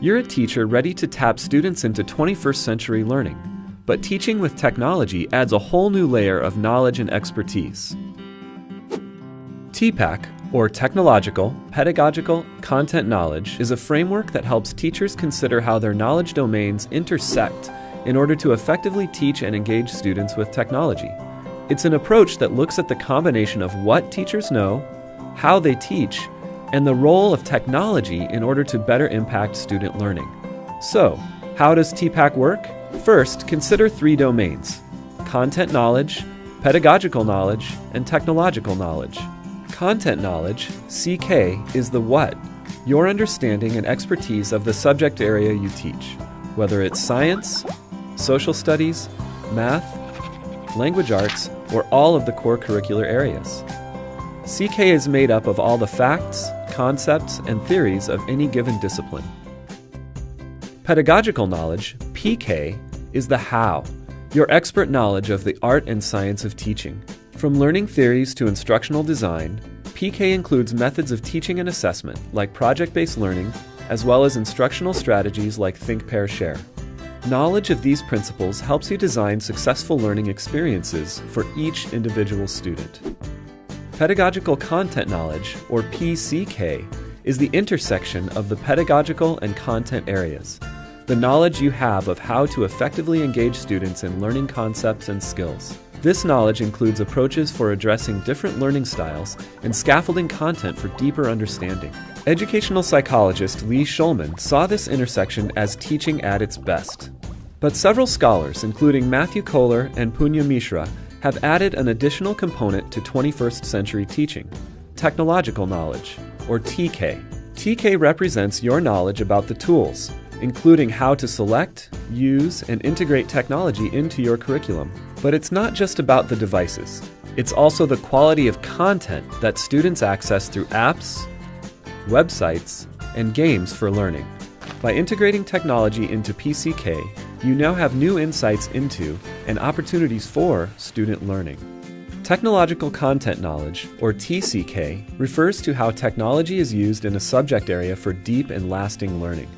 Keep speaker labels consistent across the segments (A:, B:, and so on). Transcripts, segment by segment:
A: You're a teacher ready to tap students into 21st century learning, but teaching with technology adds a whole new layer of knowledge and expertise. TPACK, or Technological, Pedagogical, Content Knowledge, is a framework that helps teachers consider how their knowledge domains intersect in order to effectively teach and engage students with technology. It's an approach that looks at the combination of what teachers know, how they teach, and the role of technology in order to better impact student learning. So, how does TPACK work? First, consider three domains: content knowledge, pedagogical knowledge, and technological knowledge. Content knowledge, CK, is the what, your understanding and expertise of the subject area you teach, whether it's science, social studies, math, language arts, or all of the core curricular areas. CK is made up of all the facts, concepts, and theories of any given discipline. Pedagogical knowledge, PK, is the how, your expert knowledge of the art and science of teaching. From learning theories to instructional design, PK includes methods of teaching and assessment, like project-based learning, as well as instructional strategies like Think, Pair, Share. Knowledge of these principles helps you design successful learning experiences for each individual student. Pedagogical content knowledge, or PCK, is the intersection of the pedagogical and content areas, the knowledge you have of how to effectively engage students in learning concepts and skills. This knowledge includes approaches for addressing different learning styles and scaffolding content for deeper understanding. Educational psychologist Lee Schulman saw this intersection as teaching at its best. But several scholars, including Matthew Kohler and Punya Mishra, have added an additional component to 21st century teaching: technological knowledge, or TK. TK represents your knowledge about the tools, including how to select, use, and integrate technology into your curriculum. But it's not just about the devices. It's also the quality of content that students access through apps, websites, and games for learning. By integrating technology into PCK, you now have new insights into and opportunities for student learning. Technological content knowledge, or TCK, refers to how technology is used in a subject area for deep and lasting learning.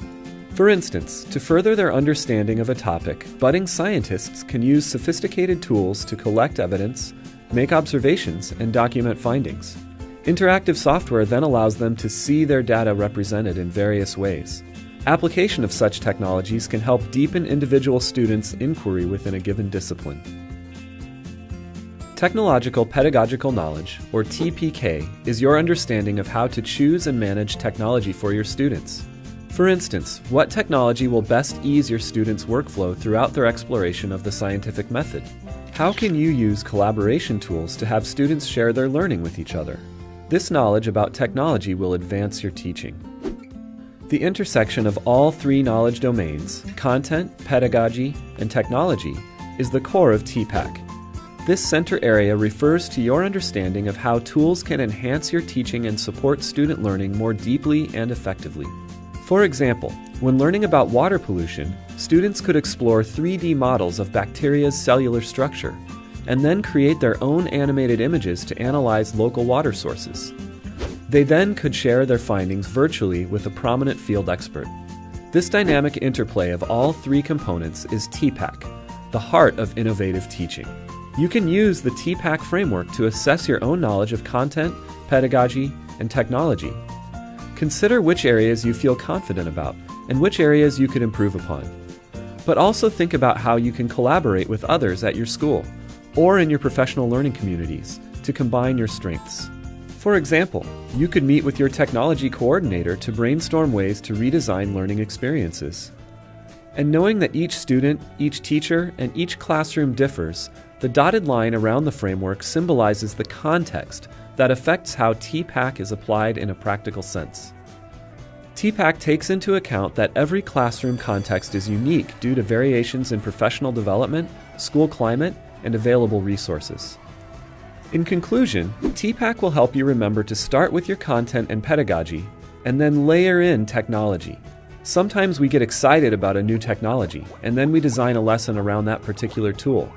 A: For instance, to further their understanding of a topic, budding scientists can use sophisticated tools to collect evidence, make observations, and document findings. Interactive software then allows them to see their data represented in various ways. Application of such technologies can help deepen individual students' inquiry within a given discipline. Technological pedagogical knowledge, or TPK, is your understanding of how to choose and manage technology for your students. For instance, what technology will best ease your students' workflow throughout their exploration of the scientific method? How can you use collaboration tools to have students share their learning with each other? This knowledge about technology will advance your teaching. The intersection of all three knowledge domains, content, pedagogy, and technology, is the core of TPACK. This center area refers to your understanding of how tools can enhance your teaching and support student learning more deeply and effectively. For example, when learning about water pollution, students could explore 3D models of bacteria's cellular structure, and then create their own animated images to analyze local water sources. They then could share their findings virtually with a prominent field expert. This dynamic interplay of all three components is TPACK, the heart of innovative teaching. You can use the TPACK framework to assess your own knowledge of content, pedagogy, and technology. Consider which areas you feel confident about and which areas you could improve upon. But also think about how you can collaborate with others at your school or in your professional learning communities to combine your strengths. For example, you could meet with your technology coordinator to brainstorm ways to redesign learning experiences. And knowing that each student, each teacher, and each classroom differs, the dotted line around the framework symbolizes the context that affects how TPACK is applied in a practical sense. TPACK takes into account that every classroom context is unique due to variations in professional development, school climate, and available resources. In conclusion, TPACK will help you remember to start with your content and pedagogy, and then layer in technology. Sometimes we get excited about a new technology, and then we design a lesson around that particular tool.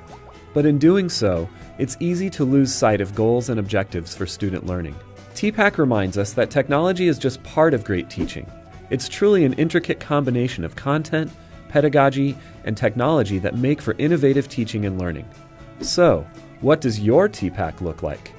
A: But in doing so, it's easy to lose sight of goals and objectives for student learning. TPACK reminds us that technology is just part of great teaching. It's truly an intricate combination of content, pedagogy, and technology that make for innovative teaching and learning. So, what does your TPACK look like?